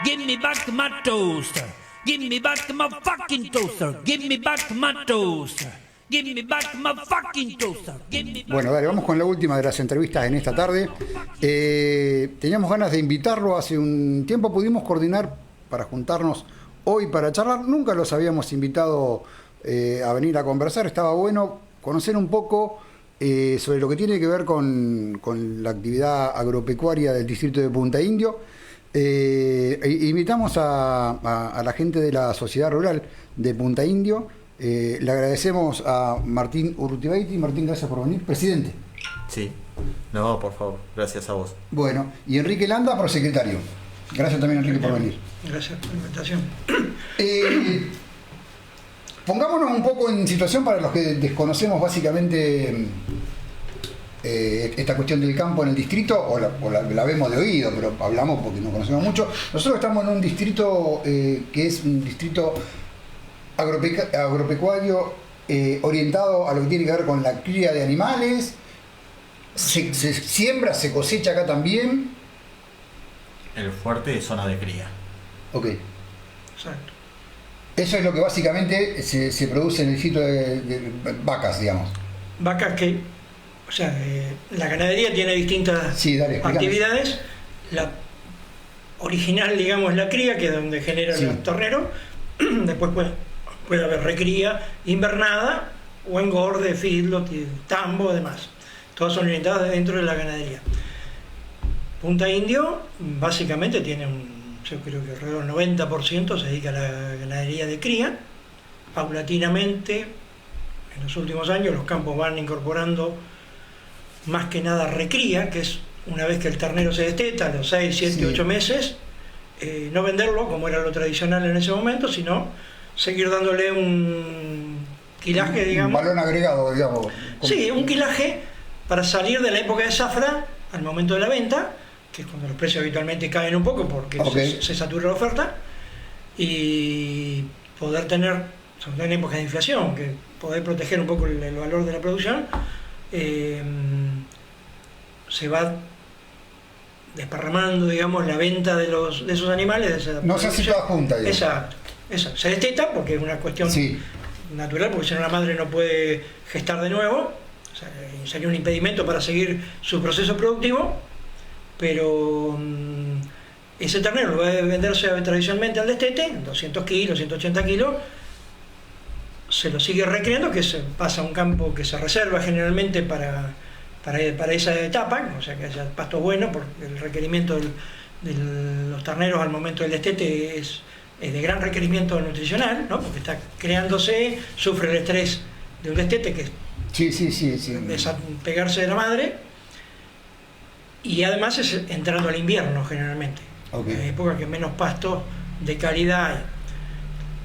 Give me back my toaster. Give me back my fucking toaster. Give me back my toaster. Give me back my fucking toaster. Bueno, dale, vamos con la última de las entrevistas en esta tarde. Teníamos ganas de invitarlo hace un tiempo, pudimos coordinar para juntarnos hoy para charlar. Nunca los habíamos invitado a venir a conversar. Estaba bueno conocer un poco sobre lo que tiene que ver con la actividad agropecuaria del distrito de Punta Indio. Invitamos a la gente de la Sociedad Rural de Punta Indio. Le agradecemos a Martín Urrutibeiti. Martín, gracias por venir. Presidente. Sí, no, por favor, gracias a vos. Bueno, y Enrique Landa, prosecretario. Gracias también, Enrique, por venir. Gracias por la invitación. Pongámonos un poco en situación para los que desconocemos básicamente esta cuestión del campo en el distrito, o la vemos de oído, pero hablamos porque no conocemos mucho. Nosotros estamos en un distrito que es un distrito agropecuario orientado a lo que tiene que ver con la cría de animales. Se siembra, se cosecha acá también. El fuerte es zona de cría. Ok. Exacto. Eso es lo que básicamente se produce en el sitio de vacas, digamos. Vacas que, o sea, la ganadería tiene distintas actividades. La original, digamos, es la cría, que es donde generan los terneros. Después puede haber recría invernada o engorde, feedlot, tambo, demás. Todas son orientadas dentro de la ganadería. Punta Indio básicamente tiene yo creo que alrededor del 90% se dedica a la ganadería de cría. Paulatinamente, en los últimos años, los campos van incorporando más que nada recría, que es una vez que el ternero se desteta, a los 6, 7, 8 meses, no venderlo como era lo tradicional en ese momento, sino seguir dándole un quilaje, digamos. Un valor agregado, digamos. Sí, un quilaje para salir de la época de zafra al momento de la venta, que es cuando los precios habitualmente caen un poco porque se satura la oferta, y poder tener, sobre todo en épocas de inflación, que poder proteger un poco el valor de la producción, se va desparramando, digamos, la venta de esos animales. No se hace toda junta, digamos. Exacto. Se desteta porque es una cuestión natural, porque si no la madre no puede gestar de nuevo, o sea, sería un impedimento para seguir su proceso productivo. Pero ese ternero va a venderse tradicionalmente al destete, 200 kilos, 180 kilos, se lo sigue recreando, que se pasa a un campo que se reserva generalmente para esa etapa, o sea que haya pasto bueno, porque el requerimiento de los terneros al momento del destete es de gran requerimiento nutricional, ¿no? Porque está creándose, sufre el estrés de un destete, que es pegarse de la madre. Y además es entrando al invierno generalmente, época que menos pasto de calidad hay.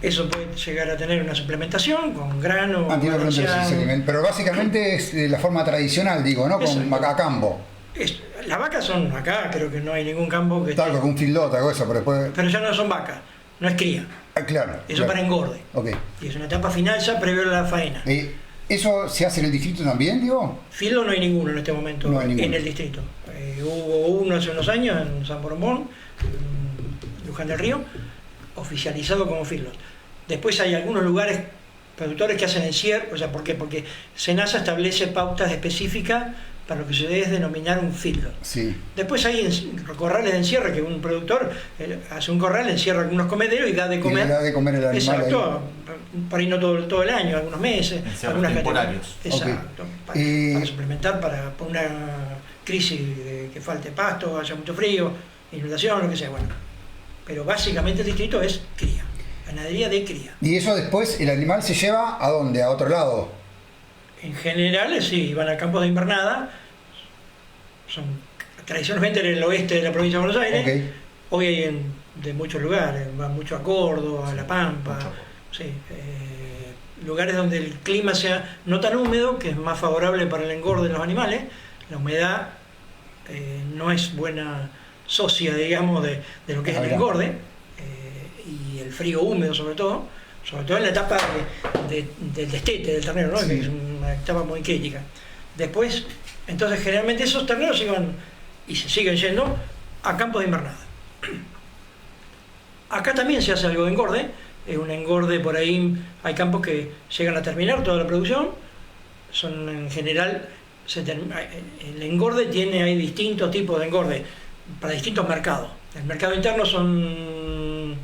Eso puede llegar a tener una suplementación con grano, pero básicamente es la forma tradicional, digo, ¿no? Con macacambo. Las vacas son acá, creo que no hay ningún campo que tal, con un filota o eso, pero ya no son vacas, no es cría. Claro. Eso para engorde. Y es una etapa final ya previo a la faena. ¿Eso se hace en el distrito también, digo? Feedlot no hay ninguno en este momento en el distrito. Hubo uno hace unos años en San Borombón, en Luján del Río, oficializado como feedlot. Después hay algunos lugares productores que hacen encierro, o sea, ¿por qué? Porque SENASA establece pautas específicas para lo que se debe denominar un feedlot. Después hay corrales de encierre, que un productor hace un corral, encierra algunos comederos y da de comer. Y le da de comer el animal. Exacto, por ahí no todo el año, algunos meses, algunas temporarios. Exacto, para suplementar para una crisis de que falte pasto, haya mucho frío, inundación, lo que sea, bueno. Pero básicamente el distrito es cría, ganadería de cría. ¿Y eso después el animal se lleva a dónde? ¿A otro lado? En general, sí, van a campos de invernada, son tradicionalmente en el oeste de la provincia de Buenos Aires. Hoy hay de muchos lugares, van mucho a Córdoba, a La Pampa, lugares donde el clima sea no tan húmedo, que es más favorable para el engorde de los animales. La humedad no es buena socia, digamos, de lo que es el engorde, y el frío húmedo sobre todo en la etapa del destete del ternero, ¿no? Que es una etapa muy crítica. Después, entonces generalmente esos terneros iban y se siguen yendo a campos de invernada. Acá también se hace algo de engorde, es un engorde por ahí, hay campos que llegan a terminar toda la producción, son en general, el engorde hay distintos tipos de engorde para distintos mercados. El mercado interno son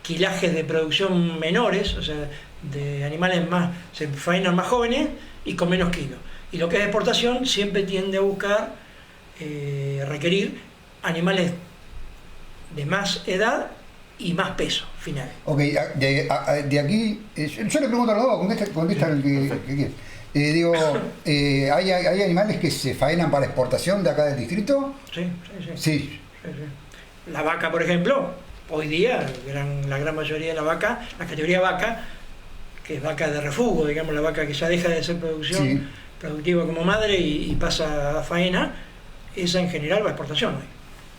quilajes de producción menores, o sea, de animales más, se faenan más jóvenes y con menos kilos. Y lo que es exportación siempre tiende a buscar, requerir animales de más edad y más peso final. Ok, de aquí, yo le pregunto a los dos, contestan el que quiere. Digo, ¿hay animales que se faenan para exportación de acá del distrito? Sí. Sí. La vaca, por ejemplo, hoy día la gran mayoría de la vaca, la categoría vaca, que es vaca de refugio, digamos, la vaca que ya deja de ser producción productiva como madre y pasa a faena, esa en general va a exportación hoy.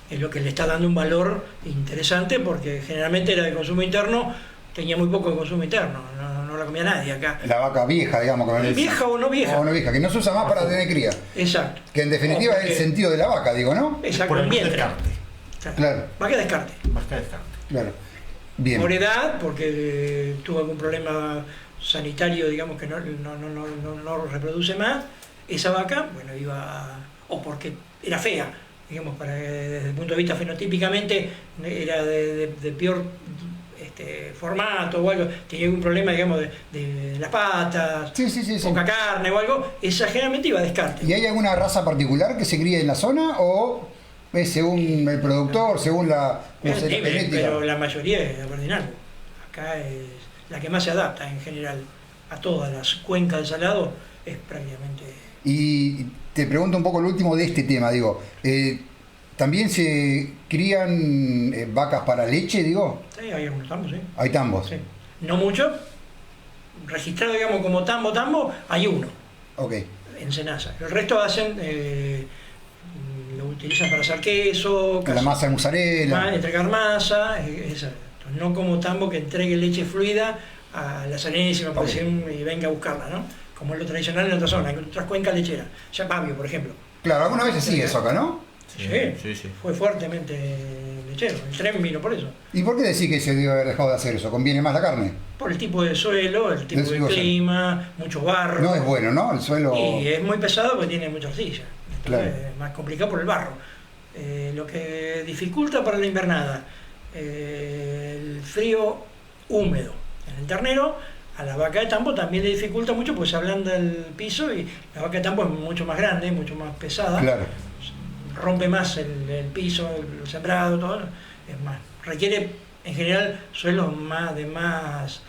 Es lo que le está dando un valor interesante, porque generalmente era de consumo interno, tenía muy poco de consumo interno, no la comía nadie acá. La vaca vieja, digamos. Vieja o no vieja. O no vieja, que no se usa más para tener cría. Exacto. Que en definitiva es el sentido de la vaca, digo, ¿no? Exacto, por el vientre. descarte. Claro. Vaca de descarte. Vaca de descarte. Claro. Bien. Por edad, porque tuvo algún problema sanitario, digamos, que no reproduce más, esa vaca, bueno, o porque era fea, digamos, desde el punto de vista fenotípicamente era de peor formato o algo, tenía algún problema, digamos, de las patas, poca carne o algo, esa generalmente iba a descarte. ¿Y hay alguna raza particular que se críe en la zona o es según el productor, según la genética? Pero la mayoría es aberdinal. Acá es la que más se adapta en general a todas las cuencas del salado, es prácticamente... Y te pregunto un poco lo último de este tema, digo, ¿también se crían vacas para leche, digo? Sí, hay algunos tambos, sí. Hay tambos. Sí. No mucho, registrado, digamos, como tambo, hay uno. Ok. En Senasa. El resto hacen, lo utilizan para hacer queso, La masa de mozzarella. Entregar masa, no como tambo que entregue leche fluida a la Serenísima y venga a buscarla, ¿no? Como es lo tradicional en otras zonas, en otras cuencas lecheras. Ya Pavio, por ejemplo. Claro, algunas veces sigue eso acá, ¿no? Sí. Fue fuertemente lechero. El tren vino por eso. ¿Y por qué decís que se debe haber dejado de hacer eso? ¿Conviene más la carne? Por el tipo de suelo, el tipo de clima, mucho barro. No es bueno, ¿no? El suelo... Y es muy pesado porque tiene mucha arcilla. Entonces Claro. es más complicado por el barro. Lo que dificulta para la invernada, el frío húmedo. En el ternero, a la vaca de tambo también le dificulta mucho porque se ablanda el piso y la vaca de tambo es mucho más grande, mucho más pesada. Claro. Rompe más el piso, el sembrado, todo. Es más, requiere en general suelos de más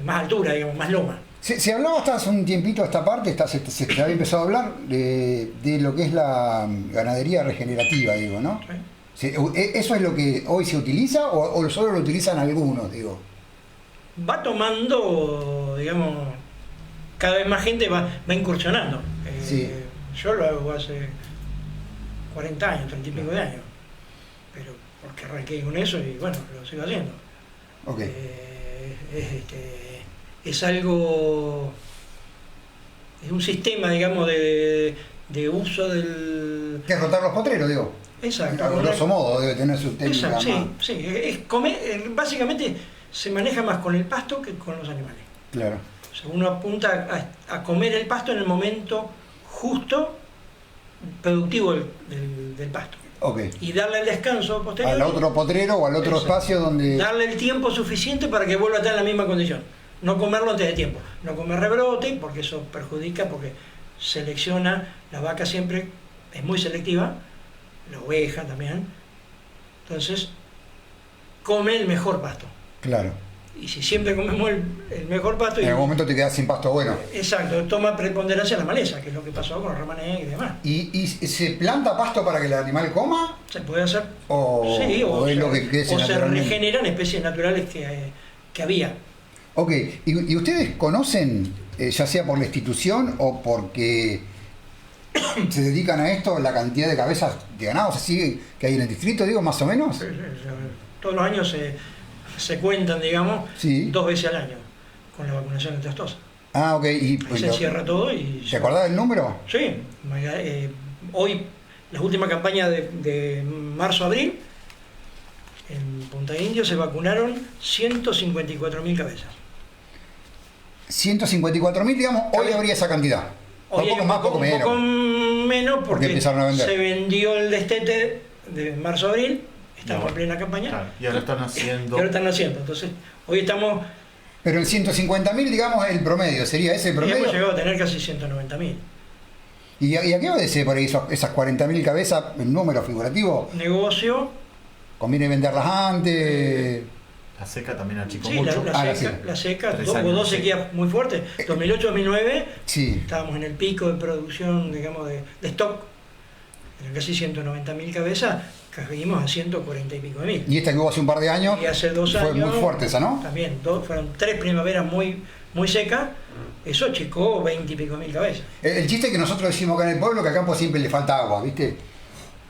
altura, digamos, más loma. Se hablaba hasta hace un tiempito esta parte, se había empezado a hablar de lo que es la ganadería regenerativa, digo, ¿no? ¿Sí? ¿Eso es lo que hoy se utiliza o solo lo utilizan algunos, digo? Va tomando, digamos, cada vez más gente va incursionando. Sí. Yo lo hago hace 40 años, 30 y pico de años, pero porque arranqué con eso y bueno, lo sigo haciendo. Ok. Es algo, es un sistema, digamos, de uso del... Que es rotar los potreros, digo. Exacto. A grosso modo debe tener su técnica. Exacto, sí. Es básicamente se maneja más con el pasto que con los animales. Claro. O sea, uno apunta a comer el pasto en el momento justo productivo del pasto. Okay. Y darle el descanso posterior. Al otro potrero o al otro espacio donde... Darle el tiempo suficiente para que vuelva a estar en la misma condición. No comerlo antes de tiempo. No comer rebrote, porque eso perjudica, porque selecciona, la vaca siempre es muy selectiva, la oveja también. Entonces, come el mejor pasto. Claro. Y si siempre comemos el mejor pasto... En algún momento te quedas sin pasto bueno. Exacto, toma preponderancia la maleza, que es lo que pasó con los romanes y demás. ¿Y se planta pasto para que el animal coma? Se puede hacer. O, sí, o es lo que crece o se naturalmente. regeneran especies naturales que había. Ok, ¿y ustedes conocen, ya sea por la institución o porque se dedican a esto, la cantidad de cabezas de ganados así que hay en el distrito, digo, más o menos? Sí, todos los años se cuentan, digamos, 2 veces al año con la vacunación de tostosa. Ah, ok. Y se cierra todo y... ¿Te acordás del número? Sí. Hoy, la última campaña de marzo-abril, En Punta Indio se vacunaron 154.000 cabezas. 154.000, digamos, hoy habría esa cantidad. Hoy poco más, poco menos. Un poco menos porque empezaron a vender. se vendió el destete de marzo-abril, estamos en plena campaña. Claro, y ahora están haciendo. Y ahora están haciendo. Entonces, hoy estamos. Pero en 150.000, digamos, el promedio, ¿sería ese el promedio? Hemos llegado a tener casi 190.000. ¿Y a qué obedece por ahí esas 40.000 cabezas en número figurativo? Negocio. ¿Conviene venderlas antes? La seca también achicó Sí, mucho. la seca, 3 hubo años, dos sí. sequías muy fuertes. 2008-2009 Sí. estábamos en el pico de producción, digamos, de stock, eran casi 190.000 cabezas, caímos a 140 y pico de mil. Y esta que hubo hace un par de años Y hace 2 fue años, muy fuerte esa, ¿no? También, fueron 3 primaveras muy secas, eso achicó 20 y pico mil cabezas. El chiste que nosotros decimos acá en el pueblo, que a Campo siempre le falta agua, ¿viste?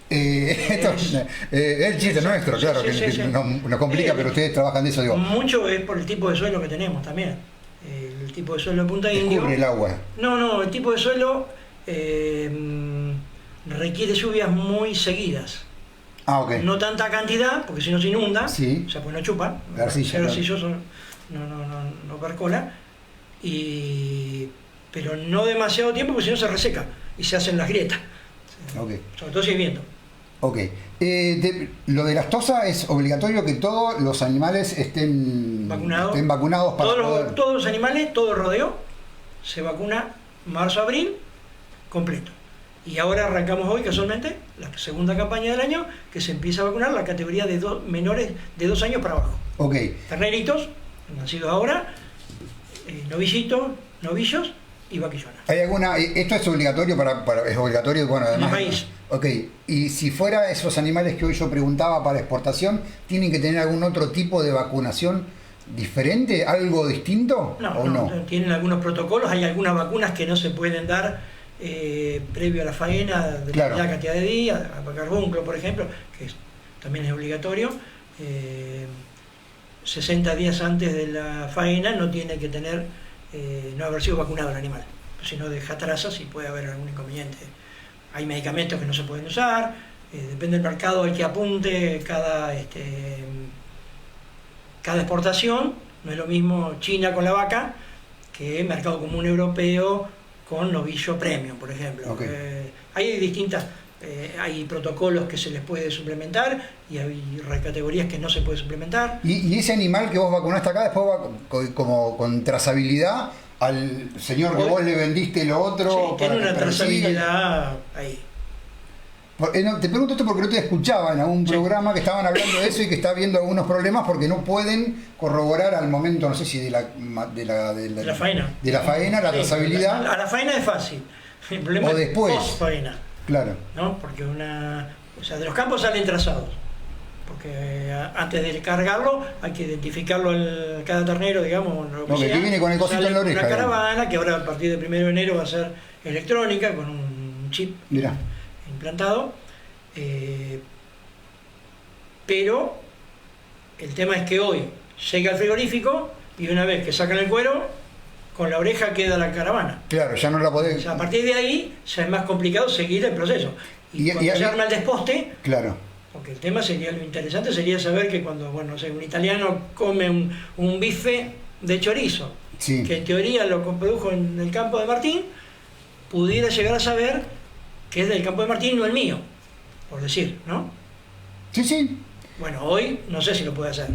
Esto es el chiste nuestro, claro, sí, que sí. nos complica, pero ustedes trabajan de eso, digo. Mucho es por el tipo de suelo que tenemos también. El tipo de suelo de Punta Indio. Cubre el agua. No, el tipo de suelo requiere lluvias muy seguidas. Ah, ok. No tanta cantidad, porque si no se inunda, Sí. o sea, pues no chupa, La arcilla, ser claro. arcilloso no percola, pero no demasiado tiempo, porque si no se reseca y se hacen las grietas, Ok. sobre todo si hay viento. Ok. Lo de las tosas es obligatorio que todos los animales estén vacunados para poder... Todos los animales, todo el rodeo, se vacuna marzo-abril completo. Y ahora arrancamos hoy, casualmente, la segunda campaña del año, que se empieza a vacunar la categoría de menores de 2 años para abajo. Ok. Terneritos, nacidos ahora, novillitos, novillos y vaquillonas. ¿Hay alguna... ¿Esto es obligatorio es obligatorio? Bueno, además... En el país. Ok. Y si fuera esos animales que hoy yo preguntaba para exportación, ¿tienen que tener algún otro tipo de vacunación diferente? ¿Algo distinto? ¿O no? Tienen algunos protocolos, hay algunas vacunas que no se pueden dar previo a la faena de Claro. la cantidad de días, a carbunclo, por ejemplo, que también es obligatorio. 60 días antes de la faena no tiene que tener, no haber sido vacunado el animal, sino deja trazas y puede haber algún inconveniente. Hay medicamentos que no se pueden usar, depende del mercado al que apunte cada exportación. No es lo mismo China con la vaca que el mercado común europeo con novillo premium, por ejemplo. Okay. Hay distintas, hay protocolos que se les puede suplementar y hay categorías que no se puede suplementar. ¿Y ese animal que vos vacunaste acá después va como con trazabilidad al señor que vos le vendiste lo otro? Sí, tiene una para trazabilidad ahí. No, te pregunto esto porque no te escuchaba en algún programa que estaban hablando de eso y que está habiendo algunos problemas porque no pueden corroborar al momento, no sé si de la faena. De la faena, la trazabilidad. A la faena es fácil. El problema O después. es post-faena. Claro. ¿No? Porque de los campos salen trazados. Porque antes de cargarlo hay que identificarlo cada ternero, digamos. Lo que sea. viene con el cosito Sale en la oreja. Una caravana que ahora a partir del 1 de enero va a ser electrónica con un chip. Mirá. Implantado, pero el tema es que hoy llega al frigorífico y una vez que sacan el cuero, con la oreja queda la caravana. Claro, ya no la podés... O sea, a partir de ahí ya es más complicado seguir el proceso. Y cuando se arma el desposte, claro. porque el tema sería, lo interesante sería saber que cuando, bueno, no sé, un italiano come un bife de chorizo, Sí. que en teoría lo produjo en el campo de Martín, pudiera llegar a saber que es del campo de Martín, no el mío, por decir, ¿no? Sí, sí. Bueno, hoy no sé si lo puede hacer.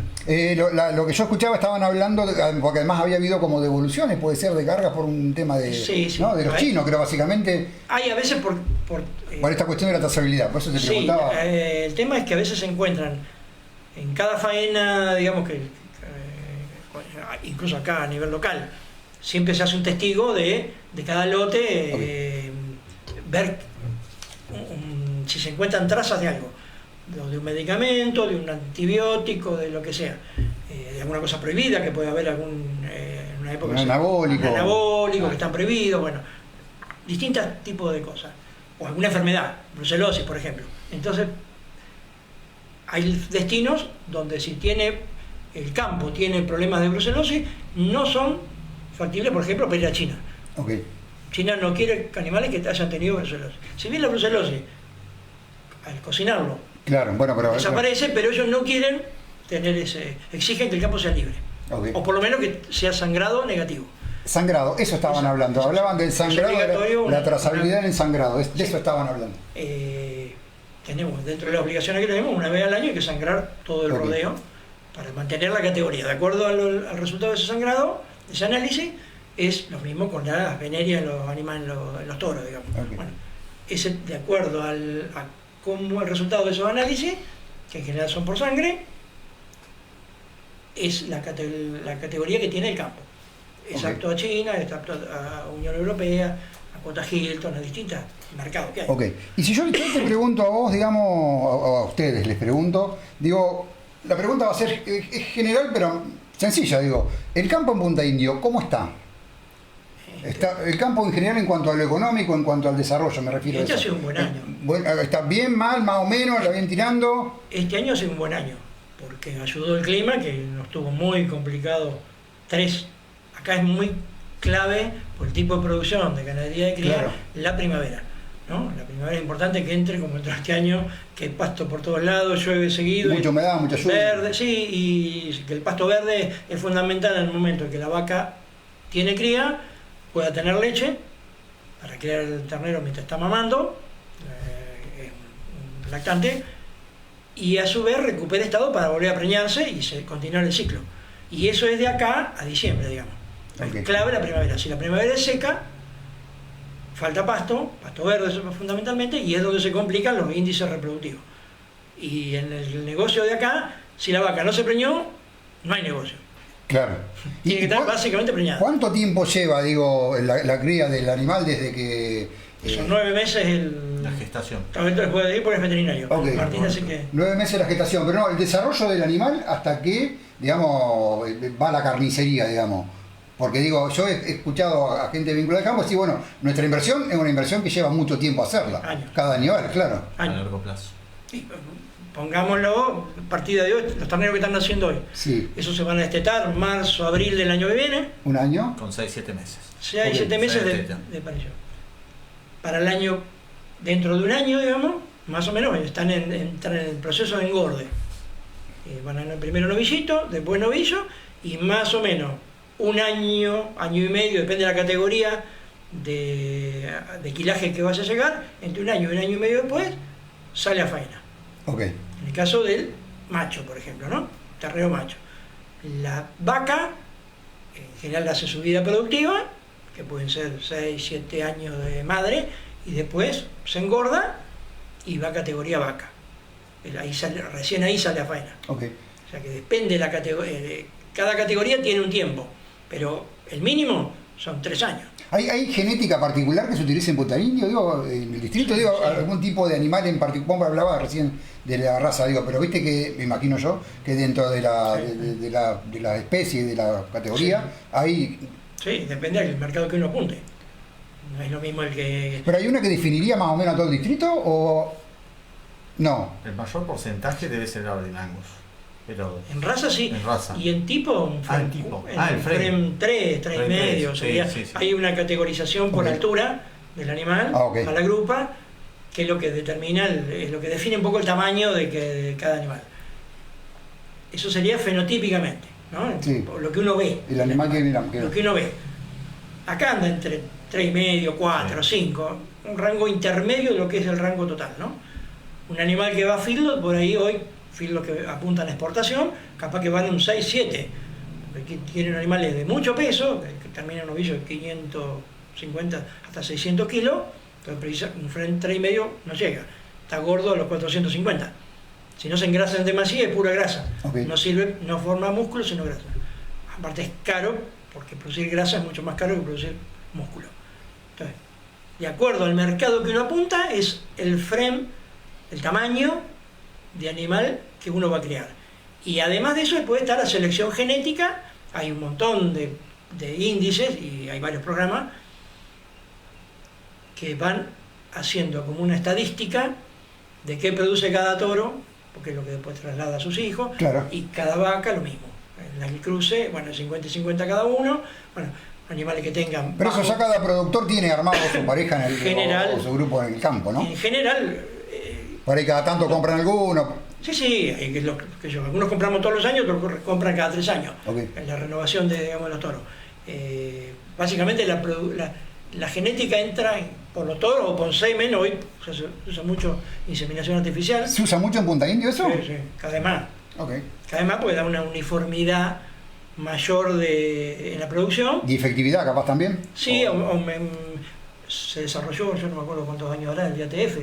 Lo que yo escuchaba estaban hablando, porque además había habido como devoluciones, puede ser, de cargas por un tema de, Sí. ¿no? De los chinos, creo, básicamente, Hay a veces por esta cuestión de la trazabilidad, por eso te sí, preguntaba. el tema es que a veces se encuentran en cada faena, digamos que incluso acá a nivel local, siempre se hace un testigo de cada lote, ver si se encuentran trazas de algo, de un medicamento, de un antibiótico, de lo que sea, de alguna cosa prohibida, que puede haber en una época... Un anabólico. Que están prohibidos, bueno, distintos tipos de cosas. O alguna enfermedad, brucelosis, por ejemplo. Entonces, hay destinos donde si el campo tiene problemas de brucelosis, no son factibles, por ejemplo, para ir a China. Okay. China no quiere animales que hayan tenido brucelosis. Si bien la brucelosis, al cocinarlo, Claro, bueno, pero... Desaparece, pero ellos no quieren tener exigen que el campo sea libre. Okay. O por lo menos que sea sangrado negativo. Sangrado, eso estaban hablando. Hablaban del sangrado, la trazabilidad en el sangrado, de eso estaban hablando. Tenemos, dentro de las obligaciones que tenemos, una vez al año hay que sangrar todo el rodeo para mantener la categoría. De acuerdo al resultado de ese sangrado, ese análisis, es lo mismo con las venerias en los animales, en los toros, digamos. Okay. Bueno, de acuerdo a cómo el resultado de esos análisis, que en general son por sangre, es la categoría que tiene el campo. Es apto a China, es apto a Unión Europea, a Cuota Hilton, a distintos mercados que hay. Ok, y si yo te pregunto a vos, digamos, a ustedes les pregunto, digo, la pregunta va a ser es general, pero sencilla, digo, el campo en Punta Indio, ¿cómo está? Está el campo en general en cuanto a lo económico, en cuanto al desarrollo, me refiero a eso. Este ha sido un buen año. ¿Está bien, mal, más o menos, la bien tirando? Este año ha sido un buen año, porque ayudó el clima, que nos estuvo muy complicado. Acá es muy clave por el tipo de producción de ganadería de cría, claro. La primavera, ¿no? La primavera es importante que entre, como entró este año, que hay pasto por todos lados, llueve seguido. Mucha humedad, mucha lluvia. Verde, sí, y que el pasto verde es fundamental en el momento en que la vaca tiene cría, pueda tener leche para criar el ternero mientras está mamando, un lactante, y a su vez recupere estado para volver a preñarse y continuar el ciclo. Y eso es de acá a diciembre, digamos. Okay. Es clave la primavera. Si la primavera es seca, falta pasto verde fundamentalmente, y es donde se complican los índices reproductivos. Y en el negocio de acá, si la vaca no se preñó, no hay negocio. Claro. Tiene que estar básicamente preñada. ¿Cuánto tiempo lleva, digo, la cría del animal desde que...? Son 9 meses la gestación. También te lo puedo decir porque es veterinario. Okay. Martín, así que... 9 meses la gestación, pero no, el desarrollo del animal hasta que, digamos, va a la carnicería, digamos. Porque digo, yo he escuchado a gente vinculada al campo decir, bueno, nuestra inversión es una inversión que lleva mucho tiempo hacerla. Años. Cada animal, claro. A largo plazo. Sí, pongámoslo, partida de hoy, los terneros que están naciendo hoy. Sí. Esos se van a destetar marzo, abril del año que viene. ¿Un año? Con 6-7 meses. 6-7 meses de parición. Para el año, dentro de un año, digamos, más o menos, están en el proceso de engorde. Van a primero novillito, después novillo, y más o menos un año, año y medio, depende de la categoría de quilaje que vaya a llegar, entre un año y medio después, sale a faena. Okay. En el caso del macho, por ejemplo, ¿no? Ternero macho. La vaca, en general, hace su vida productiva, que pueden ser 6, 7 años de madre, y después se engorda y va a categoría vaca. Recién ahí sale a faena. Okay. O sea que depende de la categoría. Cada categoría tiene un tiempo, pero el mínimo son 3 años. ¿Hay genética particular que se utiliza en Punta Indio, digo, en el distrito? Digo, sí. ¿Algún tipo de animal en particular? Vos hablabas recién de la raza, digo, pero viste que, me imagino yo, que dentro de la especie, de la categoría, sí. Hay... Sí, depende del mercado que uno apunte. No es lo mismo el que... ¿Pero hay una que definiría más o menos a todo el distrito o no? El mayor porcentaje debe ser el Aberdeen Angus. Pero en raza sí. En raza. Y en tipo, el frame 3 y medio. Sí. Hay una categorización por altura del animal a la grupa, que es lo que determina, es lo que define un poco el tamaño de cada animal. Eso sería fenotípicamente, ¿no? Sí. Lo que uno ve. El animal que mira. Lo que uno ve. Acá anda entre 3 y medio, 4, 5, un rango intermedio de lo que es el rango total, ¿no? Un animal que va a feedlot, por ahí hoy, los que apuntan a exportación, capaz que vale un 6-7, porque tienen animales de mucho peso, que terminan un ovillo de 550 hasta 600 kilos, entonces un frente 3,5 no llega, está gordo a los 450. Si no se engrasan demasiado es pura grasa, no sirve, no forma músculo sino grasa. Aparte es caro, porque producir grasa es mucho más caro que producir músculo. Entonces, de acuerdo al mercado que uno apunta, es el frame, el tamaño de animal que uno va a criar. Y además de eso puede estar la selección genética, hay un montón de índices y hay varios programas que van haciendo como una estadística de qué produce cada toro, porque es lo que después traslada a sus hijos, claro. Y cada vaca lo mismo. En el cruce, bueno, 50 y 50 cada uno, bueno, animales que tengan... Pero eso ya cada productor tiene armado su pareja en el general, o su grupo en el campo, ¿no? En general... Por ahí cada tanto compran alguno. Sí, algunos compramos todos los años, otros compran cada 3 años, Okay. en la renovación de los toros. Básicamente la genética entra por los toros o por semen. Hoy se usa mucho inseminación artificial. ¿Se usa mucho en Punta Indio eso? Sí, cada vez más. Okay. Cada vez más porque da una uniformidad mayor en la producción. ¿Y efectividad capaz también? Sí, se desarrolló, yo no me acuerdo cuántos años hará el IATF,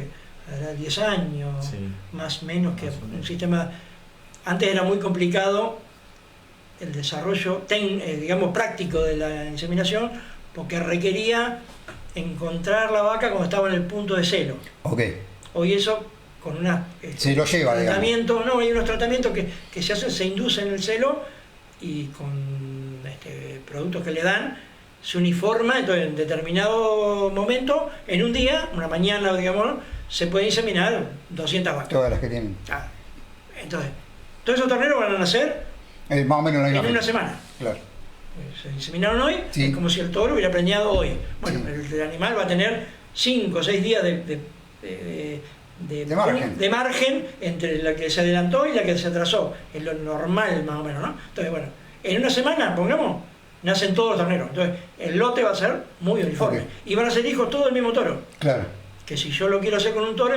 hará 10 años, Sí. más o menos, que Más o menos. un sistema. Antes era muy complicado el desarrollo, digamos, práctico de la inseminación, porque requería encontrar la vaca cuando estaba en el punto de celo. Ok. Hoy eso, con Se lo lleva, tratamientos, no, hay unos tratamientos que se hacen, se inducen en el celo y con productos que le dan, se uniforma. Entonces en determinado momento, en un día, una mañana, digamos, se puede inseminar 200 vacas. Todas las que tienen. Ah, entonces, todos esos terneros van a nacer Más o menos la misma en una fecha. semana. Claro. Se inseminaron hoy, Sí. es como si el toro hubiera preñado hoy. Bueno, Sí. el animal va a tener 5 o 6 días de margen entre la que se adelantó y la que se atrasó. Es lo normal, más o menos, ¿no? Entonces, bueno, en una semana, pongamos, nacen todos los terneros. Entonces, el lote va a ser muy uniforme. Ok. Y van a ser hijos todos del mismo toro. Claro. Que si yo lo quiero hacer con un toro,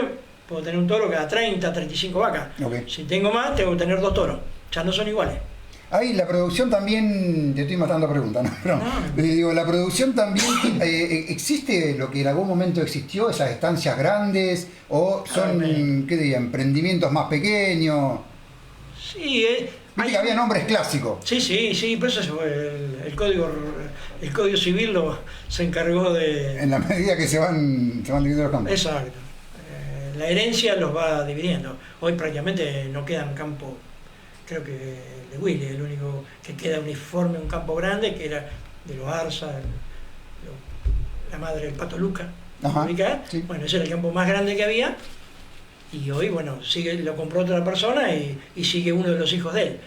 puedo tener un toro cada 30, 35 vacas. Ok. Si tengo más, tengo que tener 2 toros. Ya no son iguales. Ahí la producción también, te estoy matando preguntas, ¿no? Pero, digo, la producción también, ¿existe lo que en algún momento existió, esas estancias grandes? ¿O son, qué diría, emprendimientos más pequeños? Sí, Viste que había nombres clásicos. Sí, por eso el código civil se encargó de... En la medida que se van dividiendo los campos. Exacto. La herencia los va dividiendo. Hoy prácticamente no quedan campos. Creo que el de Willy, el único que queda uniforme, un campo grande, que era de los Arza, la madre del Pato Luca. Ajá, ¿Ubicás? sí. Bueno, ese era el campo más grande que había. Y hoy, bueno, lo compró otra persona y sigue uno de los hijos de él.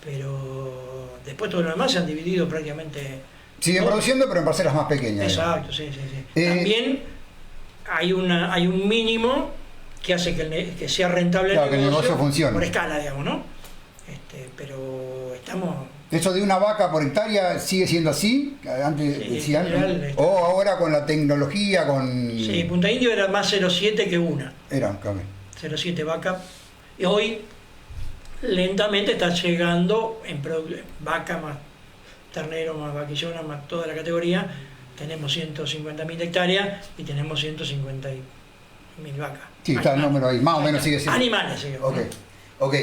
Pero después todo lo demás se han dividido prácticamente. Siguen todo. produciendo, pero en parcelas más pequeñas. Exacto, sí. Eh, También hay un mínimo que hace que sea rentable Claro, que el negocio funcione. por escala, digamos, ¿no? Pero estamos... ¿Eso de una vaca por hectárea sigue siendo así? Antes Sí, decían. en general, O ahora con la tecnología, con. Sí, Punta Indio era más 0,7 que una. Era, claro. 0,7 vaca. Y hoy lentamente está llegando en vaca más ternero, más vaquillona, más toda la categoría. Tenemos 150.000 hectáreas y tenemos 150.000 vacas. Sí, está el número ahí, más o menos sigue siendo. Animales, sí. Ok.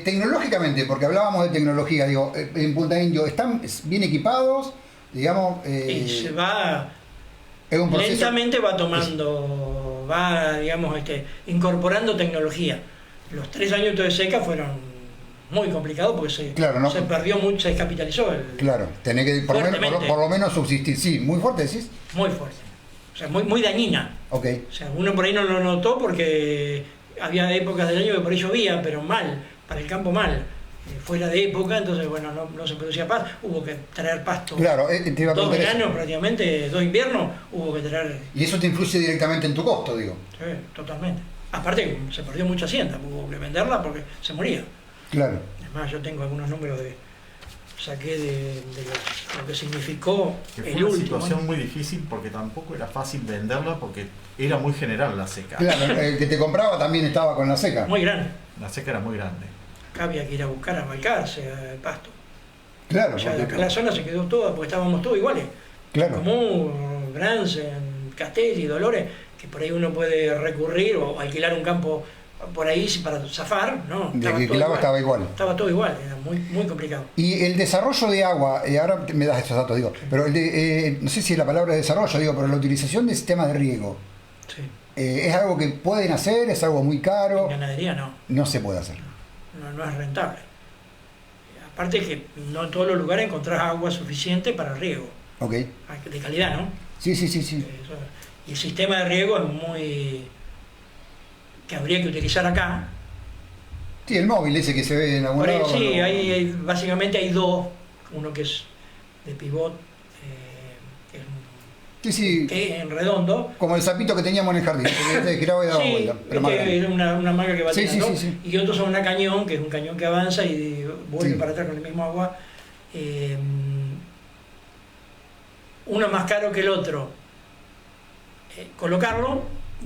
Tecnológicamente, porque hablábamos de tecnología, digo, en Punta Indio, ¿están bien equipados? Digamos. Y se va... Es un proceso. Lentamente va tomando, digamos, incorporando tecnología. Los 3 años de seca fueron muy complicados porque se perdió mucho, se descapitalizó. Claro, tenés que por lo menos subsistir. Sí, muy fuerte, decís. Muy fuerte. O sea, muy dañina. Ok. O sea, uno por ahí no lo notó porque había épocas del año que por ahí llovía, pero mal, para el campo mal. Fuera de época, entonces bueno, no se producía pasto, hubo que traer pasto. Claro, te iba a 2 veranos prácticamente, 2 inviernos, hubo que traer. Y eso te influye directamente en tu costo, digo. Sí, totalmente. Aparte se perdió mucha hacienda, hubo que venderla porque se moría. Claro. Además yo tengo algunos números saqué de lo que significó que fue el una último. situación muy difícil porque tampoco era fácil venderla porque era muy general la seca. Claro, el que te compraba también estaba con la seca. Muy grande. La seca era muy grande. Acá había que ir a buscar a Balcarce, a Pasto. Claro. Ya acá la zona se quedó toda porque estábamos todos iguales. Claro. Como Bransen, Castelli, Dolores, que por ahí uno puede recurrir o alquilar un campo por ahí para zafar, ¿no? Estaba igual. Estaba todo igual, era muy complicado. Y el desarrollo de agua, ahora me das estos datos, digo, pero no sé si la palabra es desarrollo, digo, pero la utilización de sistemas de riego, Sí. ¿es algo que pueden hacer? ¿Es algo muy caro? En ganadería no. No se puede hacer. No es rentable. Aparte que no en todos los lugares encontrás agua suficiente para riego, Ok. de calidad, ¿no? Sí. Y el sistema de riego es muy... que habría que utilizar acá. Sí, el móvil ese que se ve en algún lado. Sí, básicamente hay 2, uno que es de pivot, que es Sí. que en redondo. Como el sapito que teníamos en el jardín, que giraba y daba Sí, vuelta. Pero más grande. era una manga que va Sí, tirando. sí. Y otros son una cañón, que es un cañón que avanza y vuelve Sí. para atrás con el mismo agua. Uno es más caro que el otro colocarlo,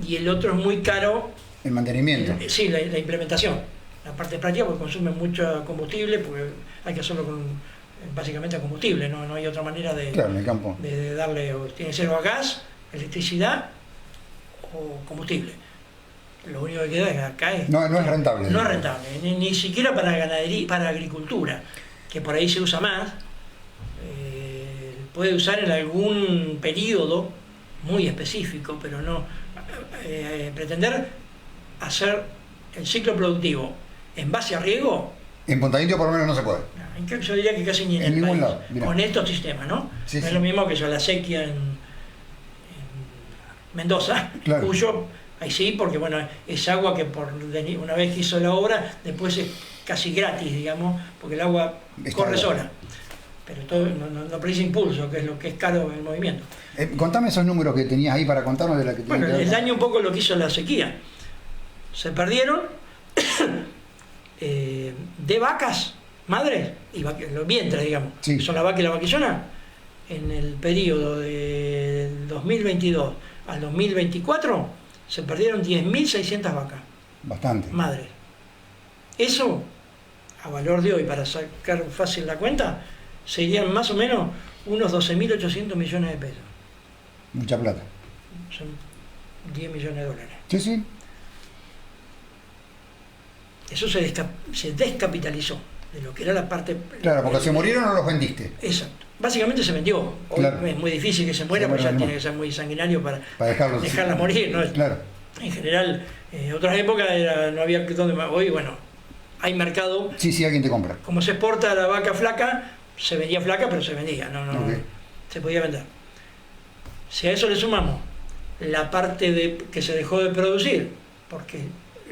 y el otro es muy caro. El mantenimiento. Sí, la implementación. La parte práctica, porque consume mucho combustible, porque hay que hacerlo básicamente a combustible, no hay otra manera de, Claro, en el campo. de darle, tiene que ser o a gas, electricidad o combustible. Lo único que queda es que acá No es rentable. no es rentable, ni siquiera para ganadería, para agricultura, que por ahí se usa más. Puede usar en algún periodo muy específico, pero no pretender hacer el ciclo productivo en base a riego. En Punta Indio por lo menos no se puede. Yo diría que casi ni en el ningún país, lado, mirá. con estos sistemas, ¿no? Sí, no sí. es lo mismo que yo la sequía en Mendoza, Claro. Cuyo, ahí sí, porque bueno, es agua que una vez que hizo la obra, después es casi gratis, digamos, porque el agua Está corre bien. sola. Pero todo no precisa impulso, que es lo que es caro en movimiento. Contame esos números que tenías ahí para contarnos de la que Bueno, tienen que el ver daño un poco lo que hizo la sequía. Se perdieron de vacas, madres, y los vientres, digamos, Sí. que son la vaca y la vaquillona, en el periodo del 2022 al 2024 se perdieron 10.600 vacas, bastante. madres. Eso, a valor de hoy, para sacar fácil la cuenta, serían más o menos unos 12.800 millones de pesos. Mucha plata. Son 10 millones de dólares. Sí, sí. Eso se descapitalizó de lo que era la parte... Claro, porque se murieron o los vendiste. Exacto. Básicamente se vendió. Hoy Claro. es muy difícil que se muera, Se porque ya muere tiene que ser muy sanguinario para Para dejarla morir, ¿no? Claro. En general, otras épocas no había donde más. Hoy, bueno, hay mercado. Sí, alguien te compra. Como se exporta la vaca flaca, se vendía flaca, pero se vendía, Ok. se podía vender. Si a eso le sumamos la parte que se dejó de producir, porque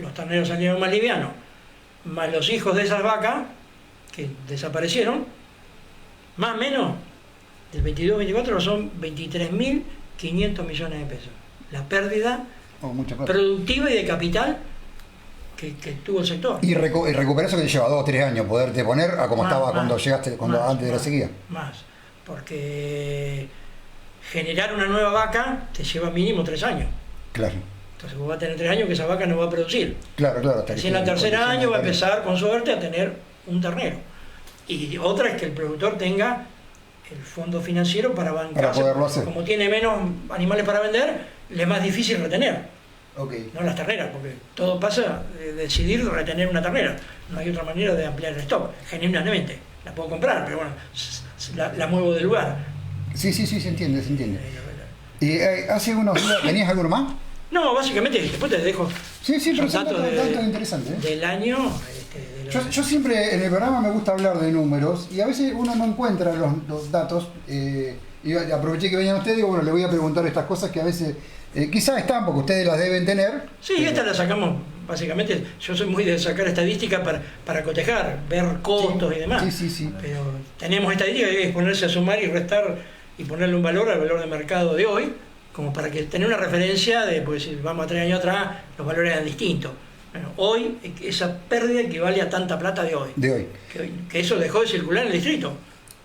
los terneros salieron más livianos, más los hijos de esas vacas que desaparecieron, más o menos del 22-24 son 23.500 millones de pesos. La pérdida Mucha plata. productiva y de capital que tuvo el sector. Y recuperar eso que te lleva 2 o 3 años, poderte poner a como estaba cuando llegaste, antes de la sequía. Más, porque generar una nueva vaca te lleva mínimo 3 años. Claro. Entonces vos vas a tener 3 años que esa vaca no va a producir. Claro. Así en el tercer año va a empezar con suerte a tener un ternero. Y otra es que el productor tenga el fondo financiero para bancarse. Para poderlo hacer. Como tiene menos animales para vender, le es más difícil retener. Ok. No las terneras, porque todo pasa de decidir retener una ternera. No hay otra manera de ampliar el stock, genuinamente. La puedo comprar, pero bueno, la muevo del lugar. Sí, se entiende. Y hace unos días, ¿tenías alguno más? No, básicamente, después te dejo Sí, pero son son datos interesantes. del año. Yo siempre en el programa me gusta hablar de números y a veces uno no encuentra los datos. Y aproveché que venían ustedes y digo, bueno, le voy a preguntar estas cosas que a veces quizás están porque ustedes las deben tener. Sí, esta la sacamos, básicamente, yo soy muy de sacar estadísticas para cotejar, ver costos y demás. Sí. Pero tenemos estadísticas que hay que ponerse a sumar y restar y ponerle un valor al valor de mercado de hoy, como para que tener una referencia de, pues si vamos a 3 años atrás, los valores eran distintos. Bueno, hoy esa pérdida equivale a tanta plata de hoy. Que eso dejó de circular en el distrito.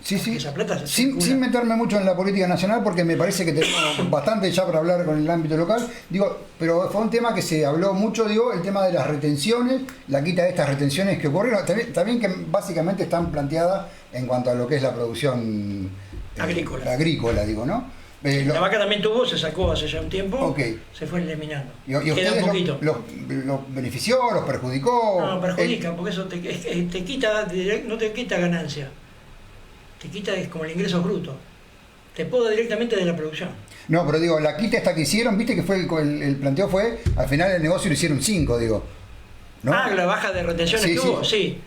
Sí. Esa plata se Sin circula. meterme mucho en la política nacional, porque me parece que tenemos bastante ya para hablar con el ámbito local. Pero fue un tema que se habló mucho, el tema de las retenciones, la quita de estas retenciones que ocurrieron, también que básicamente están planteadas en cuanto a lo que es la producción agrícola, ¿no? La vaca también se sacó hace ya un tiempo, Okay. se fue eliminando. ¿Y Queda ustedes un poquito. los benefició, los perjudicó? No, perjudica, porque eso te quita, no te quita ganancia. Te quita como el ingreso bruto. Te poda directamente de la producción. No, pero la quita esta que hicieron, viste que fue el planteo fue, al final el negocio lo hicieron 5, ¿no? La baja de retenciones Sí, que hubo, sí.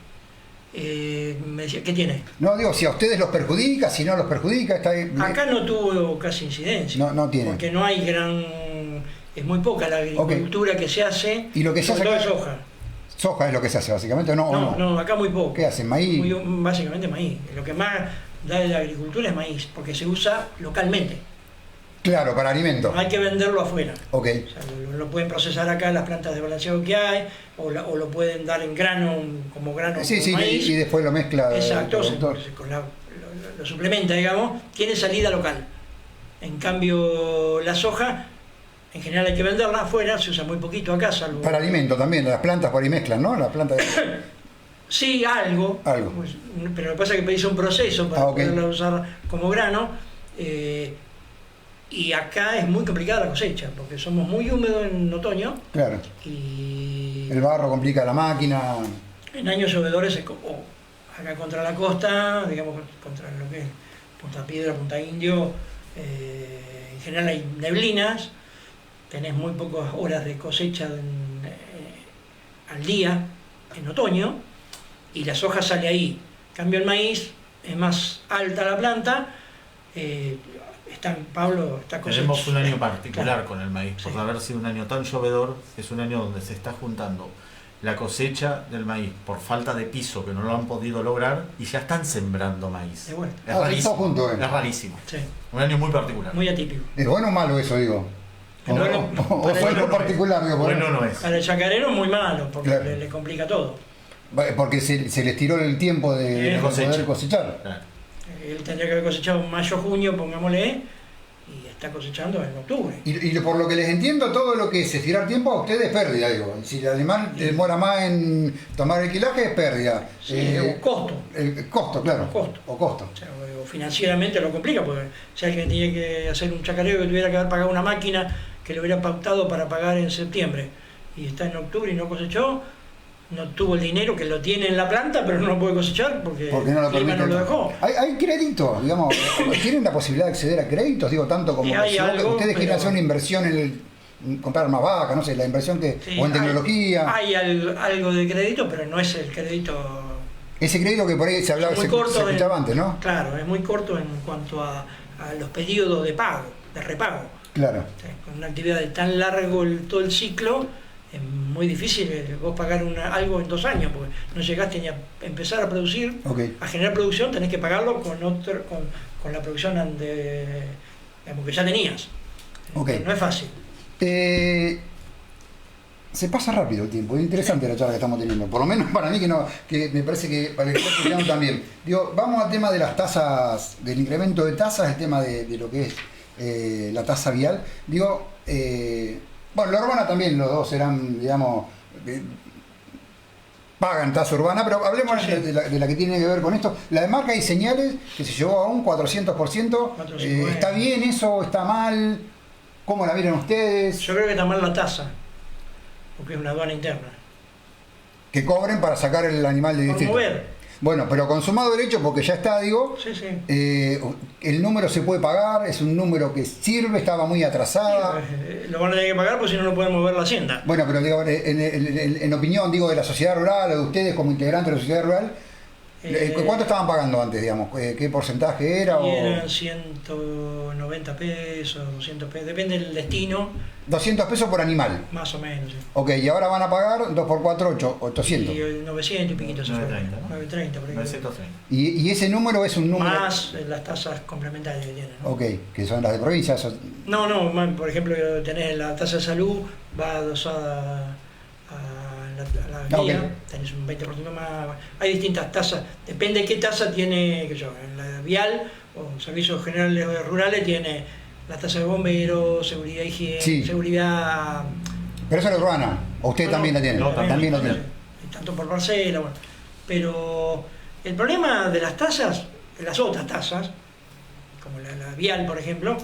Me decía, ¿qué tiene? No, si a ustedes los perjudica, si no los perjudica, Acá no tuvo casi incidencia. No tiene. Porque no hay es muy poca la agricultura que se hace. ¿Y lo que se hace todo acá? es soja. Soja es lo que se hace, básicamente, ¿o no? No, acá muy poco. ¿Qué hacen? ¿Maíz? Básicamente maíz. Lo que más da de la agricultura es maíz, porque se usa localmente. Claro, para alimento. No hay que venderlo afuera. Ok. O sea, lo pueden procesar acá en las plantas de balanceado que hay, o lo pueden dar en grano, como grano Sí, con sí, maíz. y después lo mezcla. Exacto, el productor. lo suplementa, digamos, tiene salida local. En cambio, la soja, en general hay que venderla afuera, se usa muy poquito acá, salvo... Para alimento también, las plantas por ahí mezclan, ¿no? Las plantas de... Sí, algo. Algo. Pues, pero lo que pasa es que pedís un proceso para Ok. poderla usar como grano. Y acá es muy complicada la cosecha, porque somos muy húmedos en otoño Claro. y El barro complica la máquina. en años llovedores, acá contra la costa, digamos, contra lo que es Punta Piedra, Punta Indio, en general hay neblinas, tenés muy pocas horas de cosecha al día en otoño, y la soja sale ahí. En cambio el maíz es más alta la planta, Pablo está cosechando. Tenemos un año particular Claro. con el maíz, por Sí. haber sido un año tan llovedor, es un año donde se está juntando la cosecha del maíz por falta de piso que no lo han podido lograr y ya están sembrando maíz. De vuelta. Es Ah, rarísimo. está junto, Es rarísimo. Sí, Un año muy particular. muy atípico. ¿Es bueno o malo eso, digo? O, Bueno, o para fue el- algo particular, digo, Bueno, no es. Para el chacarero muy malo, porque Claro. le complica todo. Porque se les tiró el tiempo de Cosecha. poder cosechar. Claro. Él tendría que haber cosechado en mayo, junio, pongámosle, y está cosechando en octubre. Y por lo que les entiendo, todo lo que es estirar tiempo a ustedes es pérdida, digo. Si el animal demora más en tomar el quilaje, es pérdida. Sí, o costo. El costo, claro. Costo. O costo. O sea, o financieramente lo complica, porque si alguien tenía que hacer un chacarero que tuviera que haber pagado una máquina que lo hubiera pautado para pagar en septiembre, y está en octubre y no cosechó, no tuvo el dinero, que lo tiene en la planta, pero no lo puede cosechar porque Porque no lo el clima permite. no lo dejó. Hay créditos, digamos. ¿Tienen la posibilidad de acceder a créditos? Digo, tanto como Y hay si algo, ustedes quieren pero- hacer una inversión en comprar más vacas, no sé, la inversión que. Sí, o en tecnología. Hay algo de crédito, pero no es el crédito. Ese crédito que por ahí se hablaba, Muy se corto escuchaba antes, ¿no? Claro, es muy corto en cuanto a los periodos de pago, de repago. Claro. O sea, con una actividad de tan largo todo el ciclo, es muy difícil vos pagar algo en 2 años, porque no llegaste ni a empezar a producir, Ok. a generar producción, tenés que pagarlo con la producción digamos, que ya tenías. Ok. No es fácil. Se pasa rápido el tiempo, es interesante la charla que estamos teniendo, por lo menos para mí que me parece que para el que está escuchando también. Digo, vamos al tema de las tasas, del incremento de tasas, el tema de lo que es la tasa vial. Digo, bueno, la urbana también, los dos serán, digamos, pagan tasa urbana, pero hablemos Sí, sí. de la que tiene que ver con esto. La de marca y señales, que se llevó a un 400%, 450. ¿está bien eso? ¿Está mal? ¿Cómo la miran ustedes? Yo creo que está mal la tasa, porque es una aduana interna. Que cobren para sacar el animal de Por distrito. mover. Bueno, pero consumado derecho, porque ya está, digo, Sí, sí. el número se puede pagar, es un número que sirve, estaba muy atrasada. Lo van a tener que pagar porque si no, no pueden mover la hacienda. Bueno, pero digo, en opinión, digo, de la sociedad rural o de ustedes como integrantes de la sociedad rural, ¿cuánto estaban pagando antes, digamos? ¿Qué porcentaje era? Y O eran 190 pesos, 200 pesos, depende del destino, 200 pesos por animal. más o menos. Sí. Ok, y ahora van a pagar 2 por 4, 800. Y 900 y piquito se fue. 930, ¿no? 930, por ahí. 930. Y ese número es un número... Más las tasas complementarias que tienen. ¿no? Ok, que son las de provincia. No, por ejemplo, tenés la tasa de salud, va adosada a la guía, Ok. tenés un 20% más. Hay distintas tasas, depende de qué tasa tiene, que yo, en la vial o servicios generales rurales tiene la tasa de bomberos, seguridad higiene, Sí. seguridad. Pero eso es la urbana, o ustedes No, también la tienen. no, también la tienen. Tanto por parcela, bueno. Pero el problema de las tasas, de las otras tasas, como la vial, por ejemplo,